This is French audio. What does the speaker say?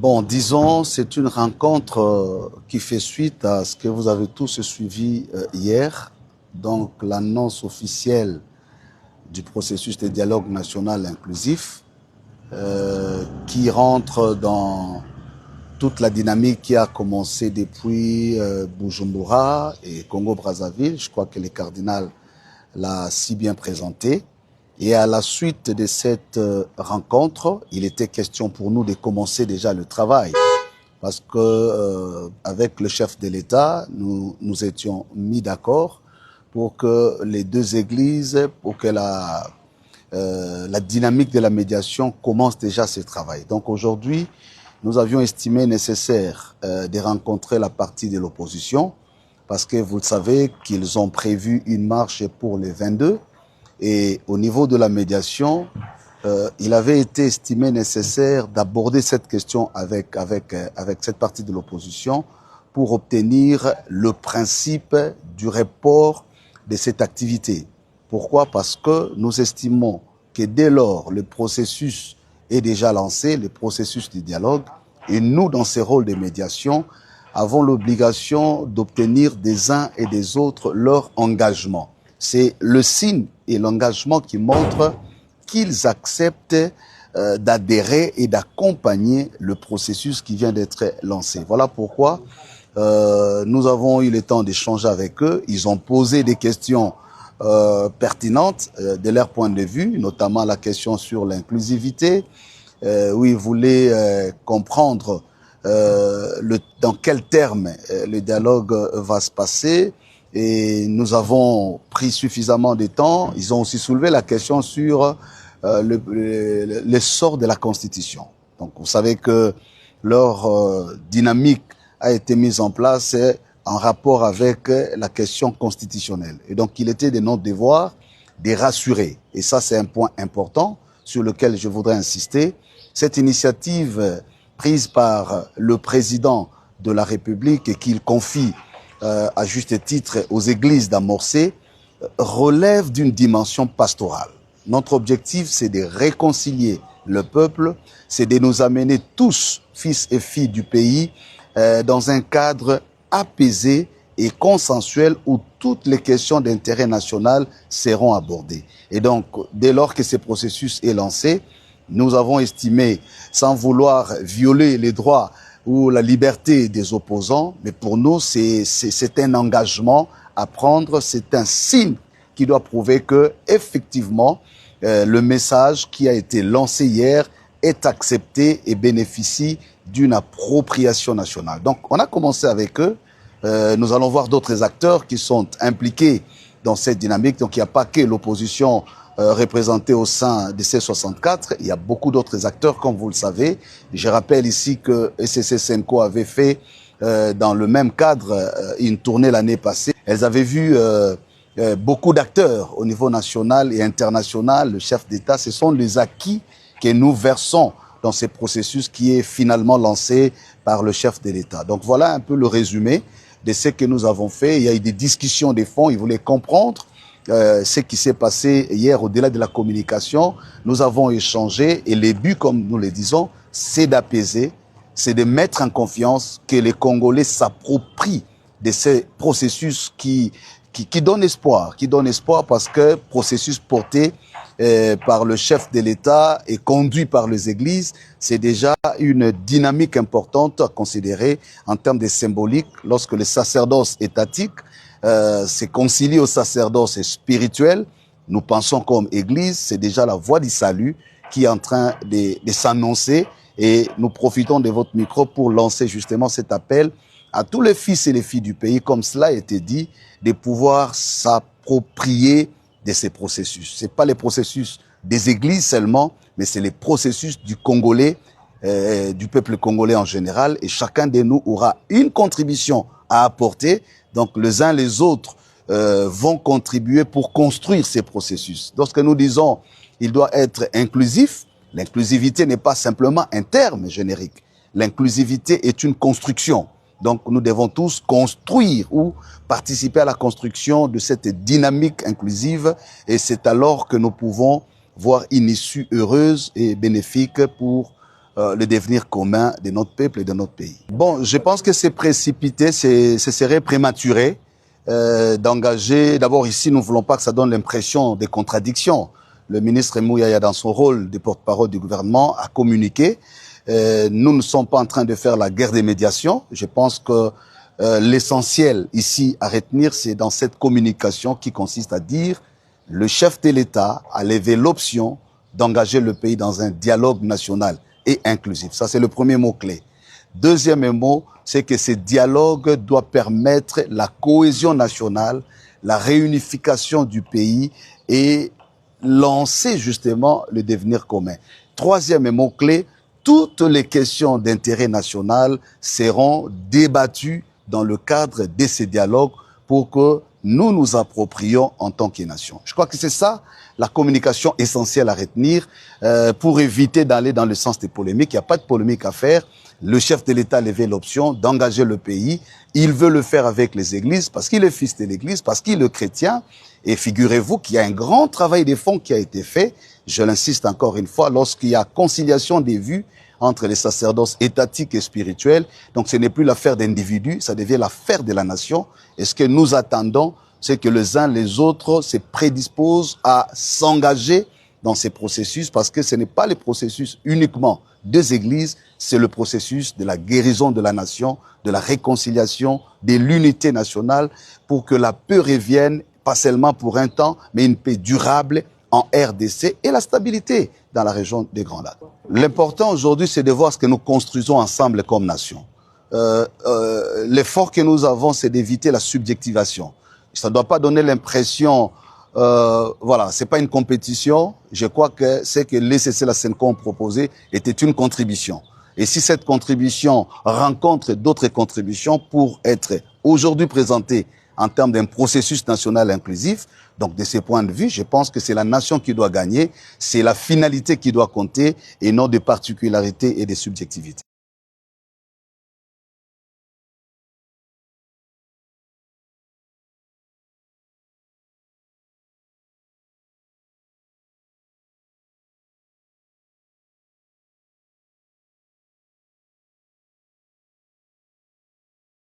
Bon, disons, c'est une rencontre qui fait suite à ce que vous avez tous suivi hier, donc l'annonce officielle du processus de dialogue national inclusif qui rentre dans toute la dynamique qui a commencé depuis Bujumbura et Congo-Brazzaville. Je crois que le cardinal l'a si bien présenté. Et à la suite de cette rencontre, il était question pour nous de commencer déjà le travail. Parce que avec le chef de l'État, nous étions mis d'accord pour que les deux églises, pour que la dynamique de la médiation commence déjà ce travail. Donc aujourd'hui, nous avions estimé nécessaire de rencontrer la partie de l'opposition, parce que vous le savez qu'ils ont prévu une marche pour les 22. Et au niveau de la médiation, il avait été estimé nécessaire d'aborder cette question avec cette partie de l'opposition pour obtenir le principe du report de cette activité. Pourquoi? Parce que nous estimons que dès lors le processus est déjà lancé, le processus du dialogue, et nous, dans ce rôle de médiation, avons l'obligation d'obtenir des uns et des autres leur engagement. C'est le signe et l'engagement qui montrent qu'ils acceptent d'adhérer et d'accompagner le processus qui vient d'être lancé. Voilà pourquoi nous avons eu le temps d'échanger avec eux. Ils ont posé des questions pertinentes de leur point de vue, notamment la question sur l'inclusivité, où ils voulaient comprendre dans quels termes le dialogue va se passer. Et nous avons pris suffisamment de temps. Ils ont aussi soulevé la question sur le sort de la Constitution. Donc vous savez que leur dynamique a été mise en place en rapport avec la question constitutionnelle. Et donc il était de notre devoir de rassurer. Et ça c'est un point important sur lequel je voudrais insister. Cette initiative prise par le président de la République et qu'il confie à juste titre aux églises d'amorcer, relève d'une dimension pastorale. Notre objectif, c'est de réconcilier le peuple, c'est de nous amener tous, fils et filles du pays, dans un cadre apaisé et consensuel où toutes les questions d'intérêt national seront abordées. Et donc, dès lors que ce processus est lancé, nous avons estimé, sans vouloir violer les droits ou la liberté des opposants, mais pour nous, c'est un engagement à prendre, c'est un signe qui doit prouver que, effectivement, le message qui a été lancé hier est accepté et bénéficie d'une appropriation nationale. Donc, on a commencé avec eux. Nous allons voir d'autres acteurs qui sont impliqués dans cette dynamique. Donc, il n'y a pas que l'opposition représentée au sein de C64. Il y a beaucoup d'autres acteurs, comme vous le savez. Je rappelle ici que SCC Senko avait fait, dans le même cadre, une tournée l'année passée. Elles avaient vu beaucoup d'acteurs au niveau national et international. Le chef d'État, ce sont les acquis que nous versons dans ce processus qui est finalement lancé par le chef de l'État. Donc voilà un peu le résumé de ce que nous avons fait. Il y a eu des discussions de fond, ils voulaient comprendre ce qui s'est passé hier au-delà de la communication. Nous avons échangé et le but, comme nous le disons, c'est d'apaiser, c'est de mettre en confiance que les Congolais s'approprient de ces processus qui donne espoir, parce que processus porté par le chef de l'État et conduit par les églises, c'est déjà une dynamique importante à considérer en termes de symbolique. Lorsque le sacerdoce étatique se concilie au sacerdoce spirituel, nous pensons comme église, c'est déjà la voie du salut qui est en train de s'annoncer, et nous profitons de votre micro pour lancer justement cet appel à tous les fils et les filles du pays, comme cela a été dit, de pouvoir s'approprier de ces processus. Ce n'est pas les processus des églises seulement, mais c'est les processus du Congolais, du peuple congolais en général, et chacun de nous aura une contribution à apporter. Donc les uns les autres vont contribuer pour construire ces processus. Lorsque nous disons il doit être inclusif, l'inclusivité n'est pas simplement un terme générique. L'inclusivité est une construction. Donc nous devons tous construire ou participer à la construction de cette dynamique inclusive, et c'est alors que nous pouvons voir une issue heureuse et bénéfique pour le devenir commun de notre peuple et de notre pays. Bon, je pense que c'est précipité, ce serait prématuré d'engager. D'abord ici, nous ne voulons pas que ça donne l'impression des contradictions. Le ministre Mouyaya, dans son rôle de porte-parole du gouvernement, a communiqué. Nous ne sommes pas en train de faire la guerre des médiations. Je pense que l'essentiel ici à retenir, c'est dans cette communication qui consiste à dire le chef de l'État a levé l'option d'engager le pays dans un dialogue national et inclusif. Ça, c'est le premier mot-clé. Deuxième mot, c'est que ce dialogue doit permettre la cohésion nationale, la réunification du pays et lancer justement le devenir commun. Troisième mot-clé, toutes les questions d'intérêt national seront débattues dans le cadre de ces dialogues pour que nous nous approprions en tant que nation. Je crois que c'est ça la communication essentielle à retenir pour éviter d'aller dans le sens des polémiques. Il n'y a pas de polémique à faire. Le chef de l'État a levé l'option d'engager le pays. Il veut le faire avec les églises parce qu'il est fils de l'église, parce qu'il est chrétien. Et figurez-vous qu'il y a un grand travail de fond qui a été fait. Je l'insiste encore une fois, lorsqu'il y a conciliation des vues entre les sacerdoces étatiques et spirituels. Donc ce n'est plus l'affaire d'individus, ça devient l'affaire de la nation. Et ce que nous attendons, c'est que les uns les autres se prédisposent à s'engager dans ces processus, parce que ce n'est pas le processus uniquement des églises, c'est le processus de la guérison de la nation, de la réconciliation, de l'unité nationale, pour que la paix revienne, pas seulement pour un temps, mais une paix durable en RDC et la stabilité dans la région des Grands Lacs. L'important aujourd'hui, c'est de voir ce que nous construisons ensemble comme nation. L'effort que nous avons, c'est d'éviter la subjectivation. Ça ne doit pas donner l'impression, voilà, c'est pas une compétition. Je crois que c'est que l'ECC, la CENCOM proposé était une contribution. Et si cette contribution rencontre d'autres contributions pour être aujourd'hui présentée en termes d'un processus national inclusif, donc de ce point de vue, je pense que c'est la nation qui doit gagner, c'est la finalité qui doit compter et non des particularités et des subjectivités.